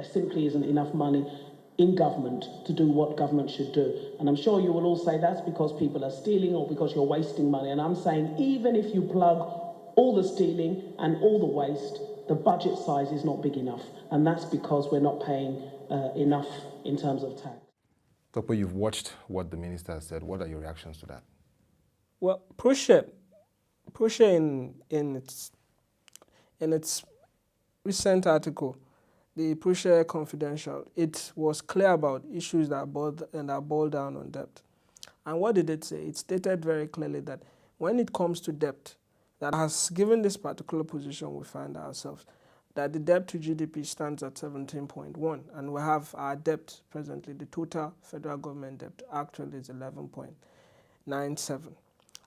There simply isn't enough money in government to do what government should do. And I'm sure you will all say that's because people are stealing or because you're wasting money. And I'm saying even if you plug all the stealing and all the waste, the budget size is not big enough. And that's because we're not paying enough in terms of tax. Topo, you've watched what the minister has said. What are your reactions to that? Well, Proshare in its recent article, the Proshare Confidential, it was clear about issues that boil down on debt. And what did it say? It stated very clearly that when it comes to debt, that has given this particular position we find ourselves, that the debt to GDP stands at 17.1, and we have our debt presently, the total federal government debt actually is 11.97.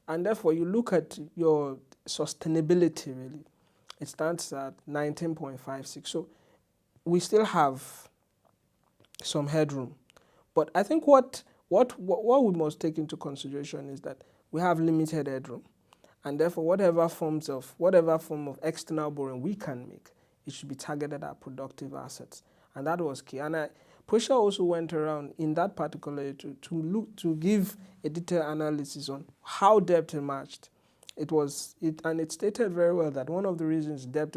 And therefore, you look at your sustainability, really, it stands at 19.56. So we still have some headroom. But I think what we must take into consideration is that we have limited headroom. And therefore, whatever form of external borrowing we can make, it should be targeted at productive assets. And that was key. And Proshare also went around in that particular to give a detailed analysis on how debt emerged. And it stated very well that one of the reasons debt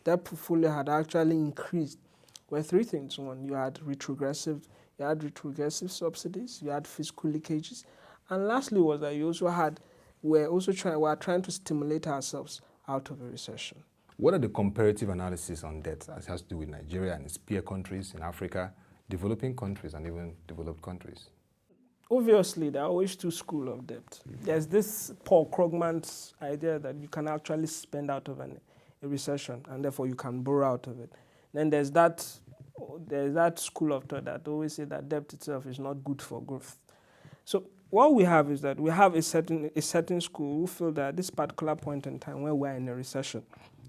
portfolio had actually increased were three things. One, you had retrogressive subsidies, you had fiscal leakages, and lastly was that we're trying to stimulate ourselves out of a recession. What are the comparative analysis on debt as it has to do with Nigeria and its peer countries in Africa, developing countries and even developed countries? Obviously, there are always two schools of debt. There's this Paul Krugman's idea that you can actually spend out of a recession and therefore you can borrow out of it. Then there's that school of thought that always say that debt itself is not good for growth. So what we have is that we have a certain school who feel that at this particular point in time where we're in a recession,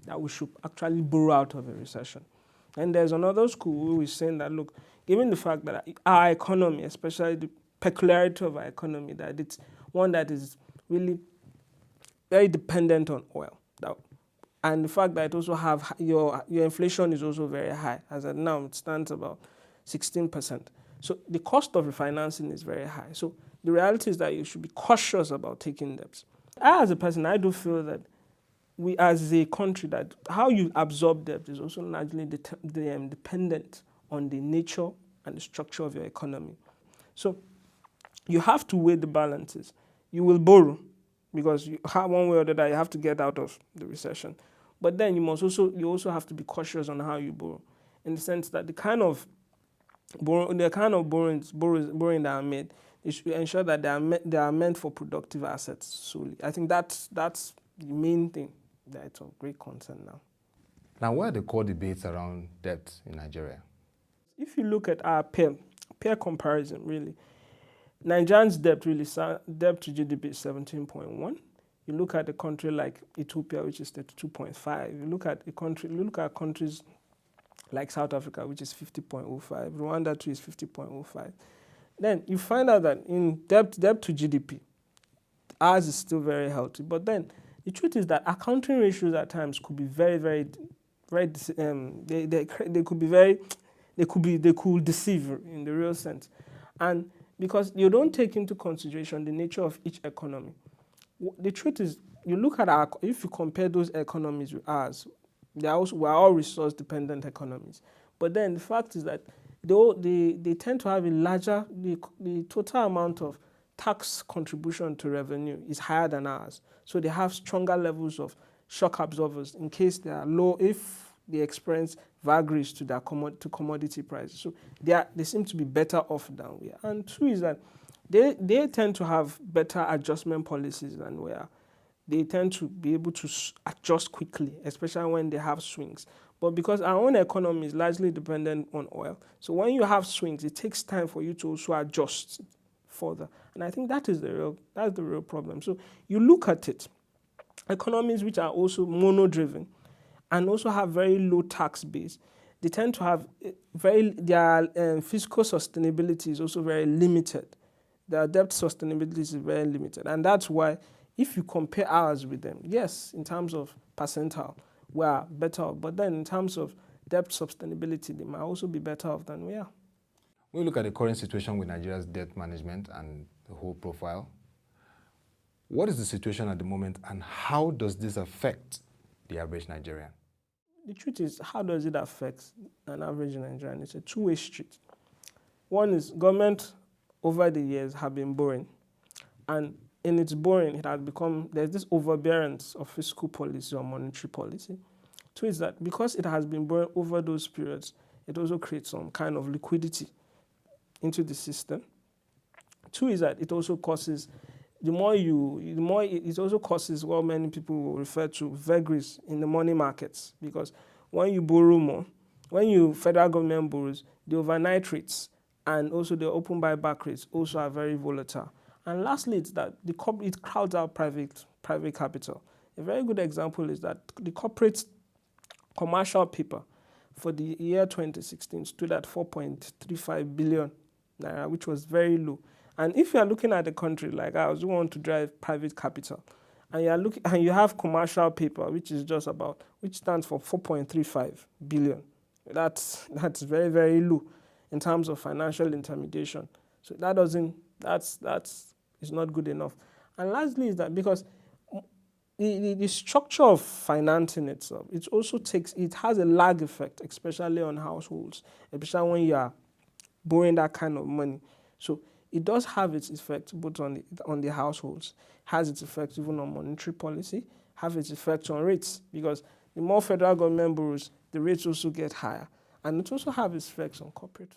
that we should actually borrow out of a recession. And there's another school who is saying that, look, given the fact that our economy, especially the peculiarity of our economy, that it's one that is really very dependent on oil. And the fact that it also have your inflation is also very high. As of now, it stands about 16%. So the cost of refinancing is very high. So the reality is that you should be cautious about taking debts. As a person, I do feel that we as a country, that how you absorb debt is also largely dependent on the nature and the structure of your economy. So you have to weigh the balances. You will borrow because you have one way or the other, you have to get out of the recession. But then you also have to be cautious on how you borrow, in the sense that the kind of borrowing that are made, you should ensure that they are meant for productive assets solely. I think that's the main thing that's of great concern now. Now, what are the core debates around debt in Nigeria? If you look at our peer comparison, really, Nigerian's debt to GDP is 17.1. You look at a country like Ethiopia, which is 32.5. You look at countries like South Africa, which is 50.05. Rwanda too is 50.05. Then you find out that in debt to GDP, ours is still very healthy. But then the truth is that accounting ratios at times could be very, very, very. They could deceive in the real sense, and because you don't take into consideration the nature of each economy. The truth is, you look at if you compare those economies with ours, we're all resource-dependent economies. But then the fact is that they tend to have a larger, the total amount of tax contribution to revenue is higher than ours. So they have stronger levels of shock absorbers in case they are low, if they experience vagaries to their commodity prices. So they seem to be better off than we are. And two is that they tend to have better adjustment policies than we are. They tend to be able to adjust quickly, especially when they have swings. But because our own economy is largely dependent on oil, so when you have swings, it takes time for you to also adjust further. And I think that's the real problem. So you look at it, economies which are also mono-driven and also have very low tax base, they tend to have their fiscal sustainability is also very limited. Their debt sustainability is very limited. And that's why if you compare ours with them, yes, in terms of percentile, we are better. But then in terms of debt sustainability, they might also be better off than we are. When we look at the current situation with Nigeria's debt management and the whole profile, what is the situation at the moment and how does this affect the average Nigerian? The truth is, how does it affect an average Nigerian? It's a two-way street. One is government over the years have been borrowing, and in its borrowing, it has become, there's this overbearance of fiscal policy or monetary policy. Two is that because it has been borrowing over those periods, it also creates some kind of liquidity into the system. Two is that it also causes, it also causes what many people will refer to vagaries in the money markets, because when you borrow more, when federal government borrows, the overnight rates and also the open buyback rates also are very volatile. And lastly, it's that it crowds out private capital. A very good example is that the corporate commercial paper for the year 2016 stood at 4.35 billion naira, which was very low. And if you are looking at a country like ours who want to drive private capital, and you have commercial paper, which stands for 4.35 billion, that's very, very low in terms of financial intermediation. So that's not good enough. And lastly is that because the structure of financing itself, it has a lag effect, especially on households, especially when you are borrowing that kind of money. So it does have its effect both on the households, has its effect even on monetary policy, have its effect on rates, because the more federal government borrows, the rates also get higher. And it also has its effects on corporate